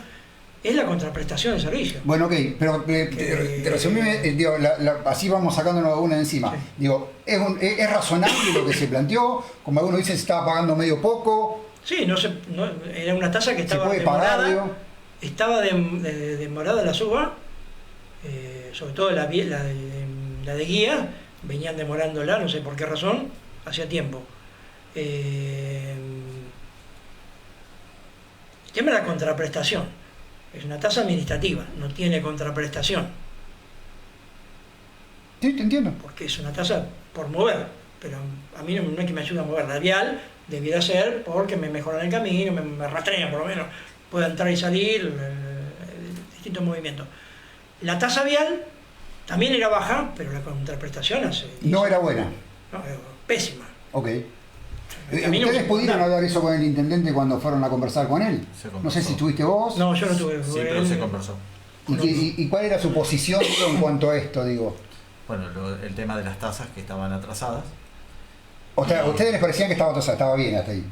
es la contraprestación de servicio. Bueno, ok, pero te resumime, digo, así vamos sacándonos una de encima. Sí. Digo, es razonable lo que se planteó, como algunos dicen, se estaba pagando medio poco, Sí, era una tasa que se estaba puede pagar, demorada, digo. estaba demorada la suba, sobre todo la de guía, venían demorándola, no sé por qué razón, hacía tiempo. El tema de la contraprestación, es una tasa administrativa, no tiene contraprestación, Sí, te entiendo. porque es una tasa por mover, pero a mí no es que me ayude a mover la vial, debiera ser porque me mejoran el camino, me rastrean por lo menos, puedo entrar y salir, distintos movimientos. La tasa vial también era baja, pero la contraprestación no era buena. No, era pésima. Ok. ¿Ustedes pudieron hablar eso con el intendente cuando fueron a conversar con él? No sé si estuviste vos. No, yo no tuve. Sí, pero se conversó. ¿Y cuál era su posición en cuanto a esto, digo? Bueno, el tema de las tasas que estaban atrasadas. O sea, ¿a ustedes les parecía que estaba atrasada? Estaba bien hasta ahí.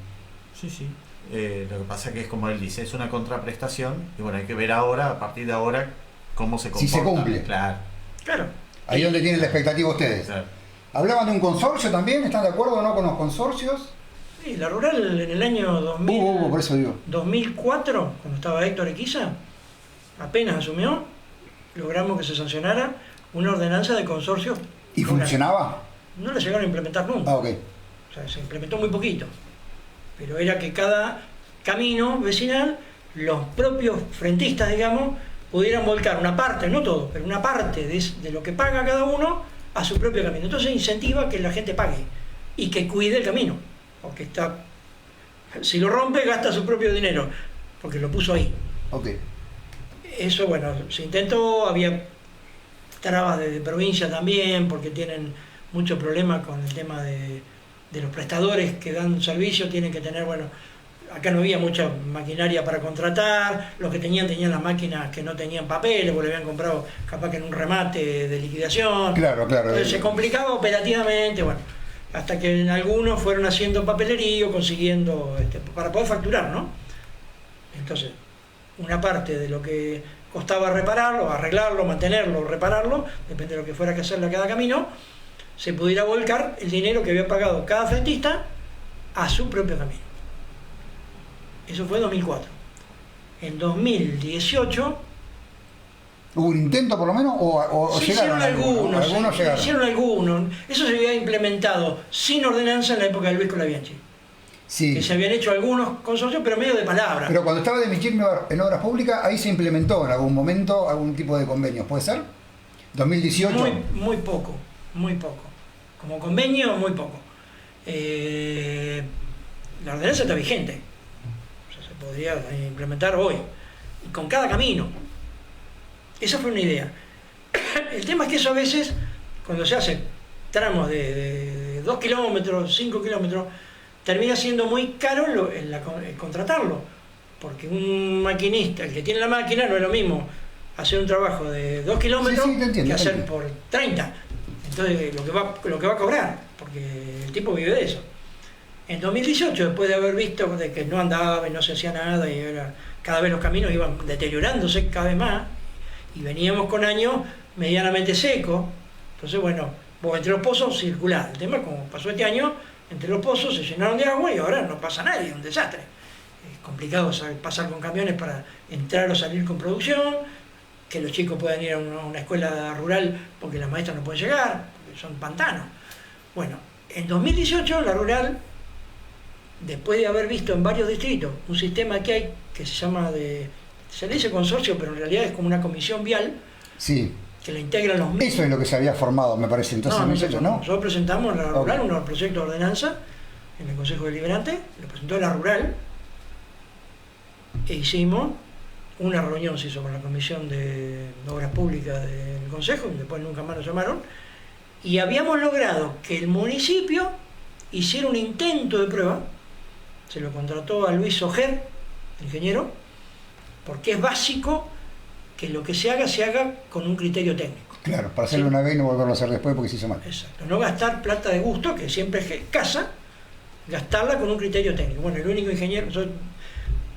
Sí, sí. Lo que pasa que es como él dice, es una contraprestación y bueno, hay que ver ahora, a partir de ahora, cómo se comporta. Si se cumple. Claro. Ahí donde tienen la expectativa ustedes. Claro. ¿Hablaban de un consorcio también? ¿Están de acuerdo o no con los consorcios? Sí, la rural en el año 2000, por eso digo. 2004, cuando estaba Héctor Equiza, apenas asumió, logramos que se sancionara una ordenanza de consorcio. ¿Y funcionaba? No la llegaron a implementar nunca. Ok. O sea, se implementó muy poquito. Pero era que cada camino vecinal, los propios frentistas, digamos, pudieran volcar una parte, no todo, pero una parte de lo que paga cada uno a su propio camino. Entonces incentiva que la gente pague y que cuide el camino. Porque si lo rompe, gasta su propio dinero, porque lo puso ahí. Ok. Eso, bueno, se intentó, había trabas de provincia también, porque tienen mucho problema con el tema de los prestadores que dan servicio, tienen que tener, bueno, acá no había mucha maquinaria para contratar, los que tenían las máquinas que no tenían papeles, porque le habían comprado capaz que en un remate de liquidación. Claro. Entonces se complicaba operativamente, bueno, hasta que en algunos fueron haciendo papelería, consiguiendo, para poder facturar, ¿no? Entonces, una parte de lo que costaba repararlo, arreglarlo, mantenerlo, repararlo, depende de lo que fuera que hacerle a cada camino, se pudiera volcar el dinero que había pagado cada frentista a su propio camino. Eso fue en 2004. En 2018... ¿Hubo un intento por lo menos o se hicieron algunos? Llegaron. Hicieron algunos. Eso se había implementado sin ordenanza en la época de Luis Colabianchi. Sí. Que se habían hecho algunos consorcios, pero medio de palabra. Pero cuando estaba de Michel en Obras Públicas, ahí se implementó en algún momento algún tipo de convenio, ¿puede ser? 2018. Muy poco. Como convenio, muy poco. La ordenanza está vigente. O sea, se podría implementar hoy. Y con cada camino. Esa fue una idea. El tema es que eso a veces, cuando se hace tramos de 2 kilómetros, 5 kilómetros, termina siendo muy caro el contratarlo. Porque un maquinista, el que tiene la máquina, no es lo mismo hacer un trabajo de 2 kilómetros que hacer por 30. Entonces, lo que va a cobrar, porque el tipo vive de eso. En 2018, después de haber visto de que no andaba y no se hacía nada, y cada vez los caminos iban deteriorándose cada vez más, y veníamos con años medianamente secos, entonces bueno, vos entre los pozos circulás. El tema es como pasó este año, entre los pozos se llenaron de agua y ahora no pasa nadie, es un desastre. Es complicado pasar con camiones para entrar o salir con producción, que los chicos puedan ir a una escuela rural porque las maestras no pueden llegar, porque son pantanos. Bueno, en 2018 la rural, después de haber visto en varios distritos un sistema que hay que se llama se le dice consorcio, pero en realidad es como una comisión vial, sí, que la integran los medios. Eso es lo que se había formado, me parece. Entonces, ¿no? Nosotros presentamos en la rural un proyecto de ordenanza en el Consejo Deliberante, lo presentó la rural, e hicimos una reunión, se hizo con la Comisión de Obras Públicas del Consejo, y después nunca más nos llamaron, y habíamos logrado que el municipio hiciera un intento de prueba, se lo contrató a Luis Ojer, ingeniero, porque es básico que lo que se haga con un criterio técnico. Claro, para hacerlo una vez y no volverlo a hacer después porque se hizo mal. Exacto, no gastar plata de gusto, que siempre es escasa, gastarla con un criterio técnico. Bueno, el único ingeniero, nosotros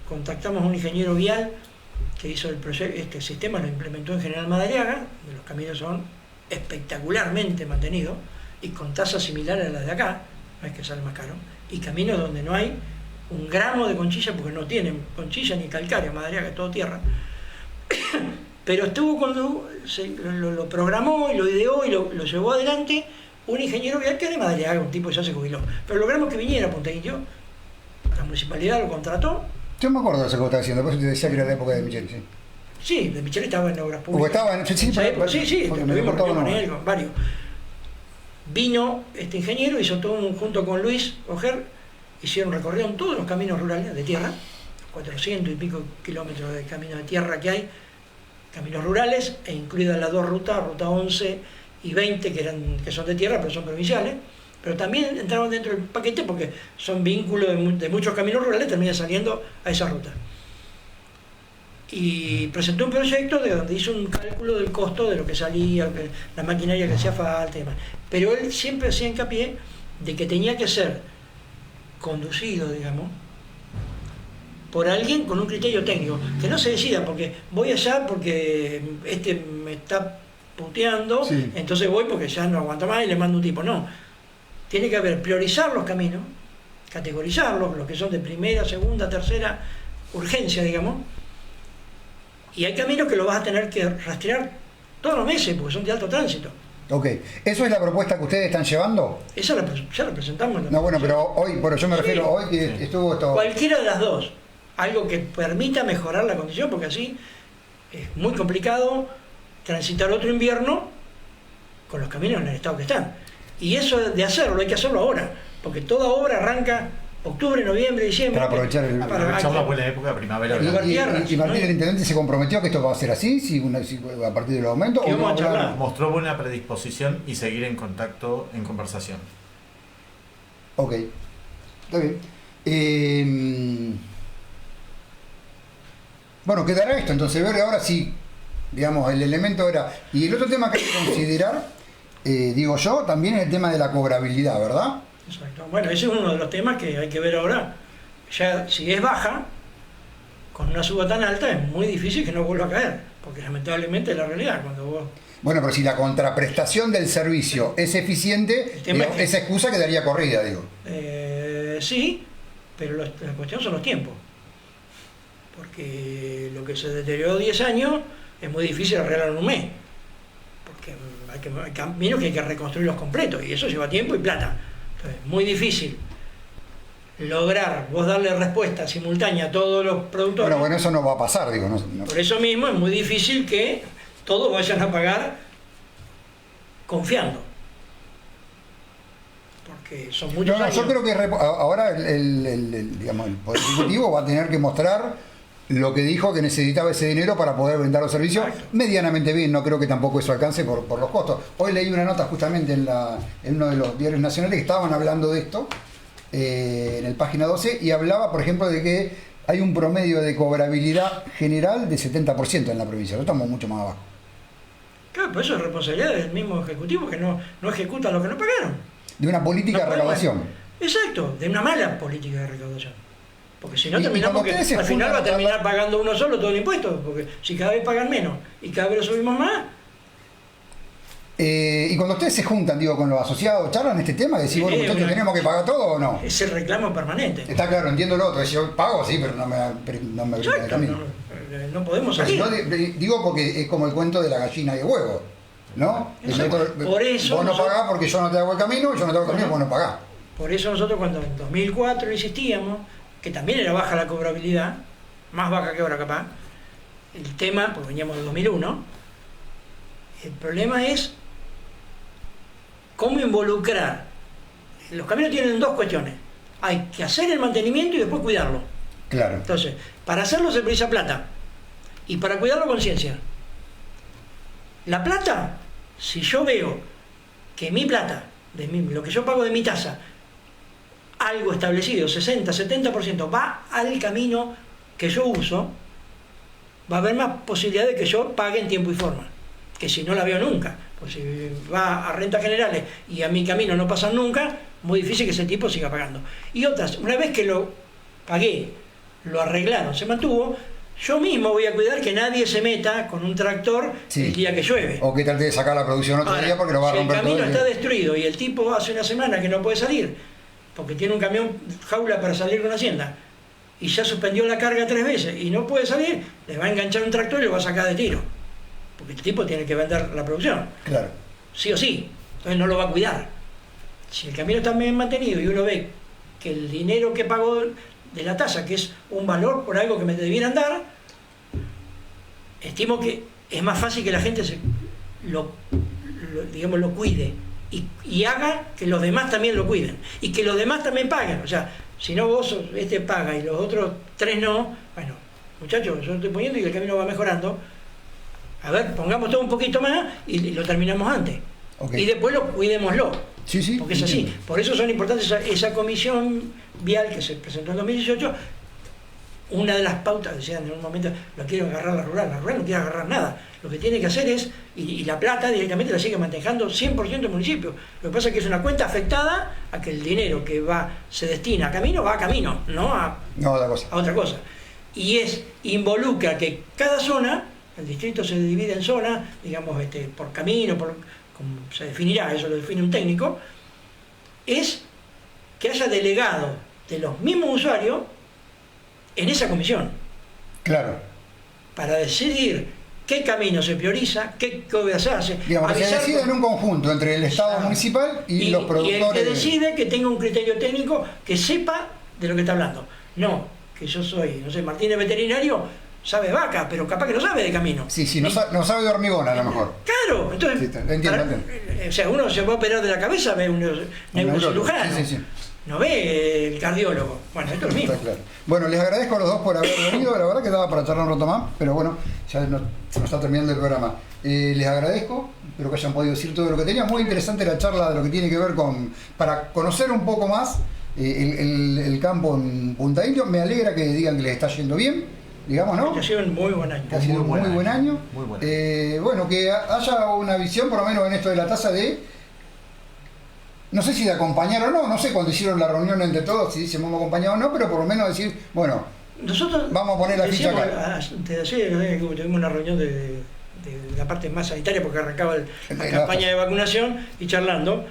contactamos a un ingeniero vial que hizo el proyecto, este sistema lo implementó en General Madariaga, los caminos son espectacularmente mantenidos y con tasas similares a las de acá, no es que sale más caro, y caminos donde no hay un gramo de conchilla, porque no tienen conchilla ni calcáreo, Madariaga es todo tierra. Pero estuvo cuando lo programó y lo ideó y lo llevó adelante un ingeniero vial que es de Madariaga, un tipo que ya se jubiló. Pero logramos que viniera a Puntainillo, la municipalidad lo contrató. Yo me acuerdo de eso que estaba diciendo, por eso te decía que era la época de Michel, sí. Sí, de Michel estaba en Obras Públicas. O estaba en... Sí, estuvimos con él, con varios. Vino este ingeniero, hizo todo junto con Luis Ojer, hicieron recorrido en todos los caminos rurales de tierra, 400 y pico kilómetros de caminos de tierra que hay, caminos rurales, e incluidas las dos rutas, ruta 11 y 20, que son de tierra, pero son provinciales, pero también entraron dentro del paquete porque son vínculos de muchos caminos rurales, terminan saliendo a esa ruta. Y presentó un proyecto de donde hizo un cálculo del costo de lo que salía, la maquinaria que hacía falta y demás. Pero él siempre hacía hincapié de que tenía que ser conducido, digamos, por alguien con un criterio técnico, que no se decida porque voy allá porque este me está puteando, sí, entonces voy porque ya no aguanto más y le mando un tipo. No, tiene que haber, priorizar los caminos, categorizarlos, los que son de primera, segunda, tercera urgencia, digamos, y hay caminos que lo vas a tener que rastrear todos los meses porque son de alto tránsito. Ok, ¿eso es la propuesta que ustedes están llevando? Esa ya la presentamos. No, bueno, pero hoy, bueno, yo me refiero hoy que estuvo esto... Cualquiera de las dos, algo que permita mejorar la condición, porque así es muy complicado transitar otro invierno con los caminos en el estado que están. Y eso de hacerlo, hay que hacerlo ahora, porque toda obra arranca octubre, noviembre, diciembre. Para aprovechar la buena época de primavera. Y Martín, el intendente, se comprometió a que esto va a ser así, si a partir del aumento. ¿O vamos a charlar? Mostró buena predisposición y seguir en contacto, en conversación. Ok, está bien. Bueno, quedará esto, entonces ver ahora si, digamos, el elemento era... Y el otro tema que hay que considerar, digo yo, también es el tema de la cobrabilidad, ¿verdad? Exacto. Bueno, ese es uno de los temas que hay que ver ahora. Ya si es baja, con una suba tan alta, es muy difícil que no vuelva a caer, porque lamentablemente es la realidad. Cuando vos... Bueno, pero si la contraprestación del servicio es eficiente, digamos, esa excusa quedaría corrida, digo. Sí, pero la cuestión son los tiempos. Porque lo que se deterioró 10 años es muy difícil arreglar en un mes. Porque hay caminos que hay que reconstruirlos completos y eso lleva tiempo y plata. Entonces, muy difícil lograr vos darle respuesta simultánea a todos los productores. Bueno, eso no va a pasar, digo. No. Por eso mismo es muy difícil que todos vayan a pagar confiando. Porque son muchos años. Yo creo que ahora digamos, el Poder Ejecutivo va a tener que mostrar lo que dijo que necesitaba ese dinero para poder brindar los servicios. Exacto. Medianamente bien, no creo que tampoco eso alcance por los costos. Hoy leí una nota justamente en uno de los diarios nacionales que estaban hablando de esto, en el página 12, y hablaba, por ejemplo, de que hay un promedio de cobrabilidad general de 70% en la provincia. Nosotros estamos mucho más abajo. Claro, pues eso es responsabilidad del mismo Ejecutivo, que no ejecuta lo que no pagaron. De una política de recaudación. Exacto, de una mala política de recaudación. Porque si no terminamos que al final va a terminar pagando uno solo todo el impuesto, porque si cada vez pagan menos y cada vez lo subimos más. Y cuando ustedes se juntan, digo, con los asociados, ¿charlan este tema? De decir, bueno, nosotros tenemos que pagar todo o no. Es el reclamo permanente. Está claro, entiendo lo otro. Yo pago, sí, pero no me brinda el camino. No podemos salir. No, digo porque es como el cuento de la gallina y el huevo, ¿no? Por eso vos no pagás porque yo no te hago el camino, yo no te hago el camino, vos no pagás. Por eso nosotros cuando en 2004 insistíamos, que también era baja la cobrabilidad, más baja que ahora capaz, el tema, porque veníamos de 2001, el problema es cómo involucrar. Los caminos tienen dos cuestiones: hay que hacer el mantenimiento y después cuidarlo. Claro. Entonces, para hacerlo se precisa plata y para cuidarlo conciencia. La plata, si yo veo que mi plata, lo que yo pago de mi tasa, algo establecido, 60, 70%, va al camino que yo uso, va a haber más posibilidad de que yo pague en tiempo y forma, que si no la veo nunca. Pues si va a rentas generales y a mi camino no pasan nunca, muy difícil que ese tipo siga pagando. Y otras, una vez que lo pagué, lo arreglaron, se mantuvo, yo mismo voy a cuidar que nadie se meta con un tractor el día que llueve. O que trate de sacar la producción otro día porque lo va a romper todo. Si el camino está destruido y el tipo hace una semana que no puede salir, porque tiene un camión jaula para salir de una hacienda, y ya suspendió la carga 3 veces y no puede salir, le va a enganchar un tractor y lo va a sacar de tiro. Porque el tipo tiene que vender la producción. Claro. Sí o sí. Entonces no lo va a cuidar. Si el camino está bien mantenido y uno ve que el dinero que pagó de la tasa, que es un valor por algo que me debieran dar, estimo que es más fácil que la gente lo cuide y haga que los demás también lo cuiden y que los demás también paguen. O sea, si no vos paga y los otros 3 no, bueno, muchachos, yo estoy poniendo y el camino va mejorando, a ver, pongamos todo un poquito más y lo terminamos antes. Okay. Y después cuidémoslo. Sí, sí. Porque es así. Entiendo. Por eso son importantes esa comisión vial que se presentó en 2018. Una de las pautas, decían en un momento, lo quiero agarrar la rural no quiere agarrar nada. Lo que tiene que hacer es, y la plata directamente la sigue manejando 100% el municipio. Lo que pasa es que es una cuenta afectada a que el dinero que se destina a camino, va a camino, no a otra cosa. Y involucra que cada zona, el distrito se divide en zonas, digamos, por camino, como se definirá, eso lo define un técnico, es que haya delegado de los mismos usuarios en esa comisión. Claro. Para decidir qué camino se prioriza, qué obra se hace. Digamos, que se decide en un conjunto entre el Estado municipal y los productores. Y el que decide que tenga un criterio técnico que sepa de lo que está hablando. No, que yo soy, no sé, Martínez veterinario, sabe de vaca, pero capaz que no sabe de camino. Sí, no sabe de hormigón a lo mejor. Claro, entonces, Sí, entiendo. O sea, uno se va a operar de la cabeza, ve un neurocirujano. Sí. No ve el cardiólogo. Bueno, esto es lo mismo. Está claro. Bueno, les agradezco a los dos por haber venido. La verdad que daba para charlar un rato más, pero bueno, ya se nos está terminando el programa. Les agradezco, espero que hayan podido decir todo lo que tenía. Muy interesante la charla de lo que tiene que ver para conocer un poco más el campo en Punta Indio. Me alegra que digan que les está yendo bien, digamos, ¿no? Que ha sido un muy buen año. Que ha sido un muy buen año. Muy buen año. Bueno, que haya una visión, por lo menos en esto de la tasa no sé si de acompañar o no sé cuando hicieron la reunión entre todos, si dicen vamos a acompañar o no, pero por lo menos decir, bueno, nosotros vamos a poner la ficha acá. Antes de ayer tuvimos una reunión de la parte más sanitaria porque arrancaba la campaña de vacunación y charlando,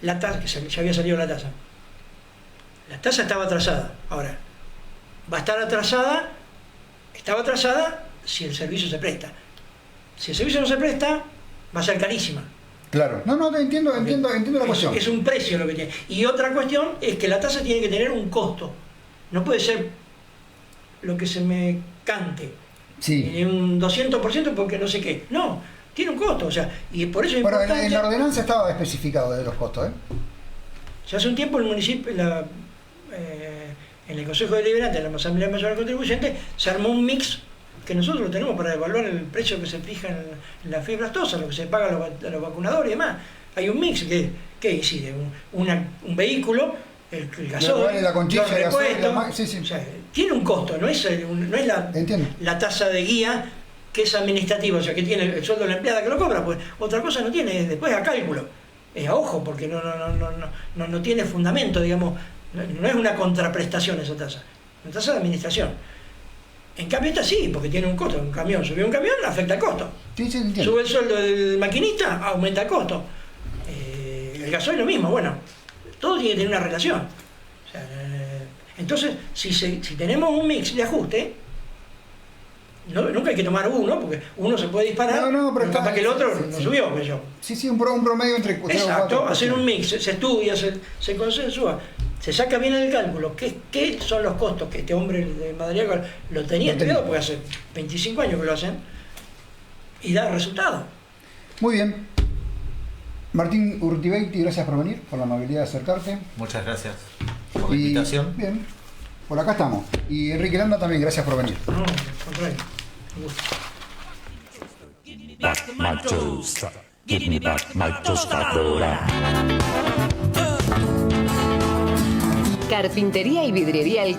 la tasa, que ya había salido la tasa. La tasa estaba atrasada, ahora, va a estar atrasada, estaba atrasada si el servicio se presta. Si el servicio no se presta, va a ser carísima. Claro, no, entiendo la cuestión. Es un precio lo que tiene. Y otra cuestión es que la tasa tiene que tener un costo. No puede ser lo que se me cante. Sí. Un 200% porque no sé qué. No, tiene un costo. O sea, y por eso es bueno, importante. en la ordenanza estaba especificado de los costos, ¿eh? Ya hace un tiempo el municipio, en el Consejo Deliberante, en la Asamblea Mayor de Contribuyentes, se armó un mix que nosotros lo tenemos para evaluar el precio que se fija en la fiebre aftosa, lo que se paga a los vacunadores y demás. Hay un mix que incide un vehículo, el gasoil, vale la conchilla, los repuestos, sí. o sea, tiene un costo, no es la tasa de guía que es administrativa, o sea, que tiene el sueldo de la empleada que lo cobra, pues otra cosa no tiene, después a cálculo, es a ojo, porque no tiene fundamento, digamos, no es una contraprestación esa tasa, es una tasa de administración. En cambio esta sí, porque tiene un costo. Un camión, subió un camión, afecta el costo. Sí, entiendo. Sube el sueldo del maquinista, aumenta el costo. El gasoil lo mismo, bueno, todo tiene que tener una relación. O sea, entonces, si tenemos un mix de ajuste, nunca hay que tomar uno, porque uno se puede disparar, pero capaz que el otro no sí. subió, que yo. Sí, un promedio entre Exacto, hacer un mix, se estudia, se consensúa. Se saca bien el cálculo, ¿qué son los costos que este hombre de Madariaga lo tenía estudiado? Porque hace 25 años que lo hacen, y da resultado. Muy bien. Martín Urtibeiti, gracias por venir, por la amabilidad de acercarte. Muchas gracias por la invitación. Bien, por acá estamos. Y Enrique Landa también, gracias por venir. No, al contrario, un gusto. Back my toaster. Give me back my tostadora. Carpintería y vidriería El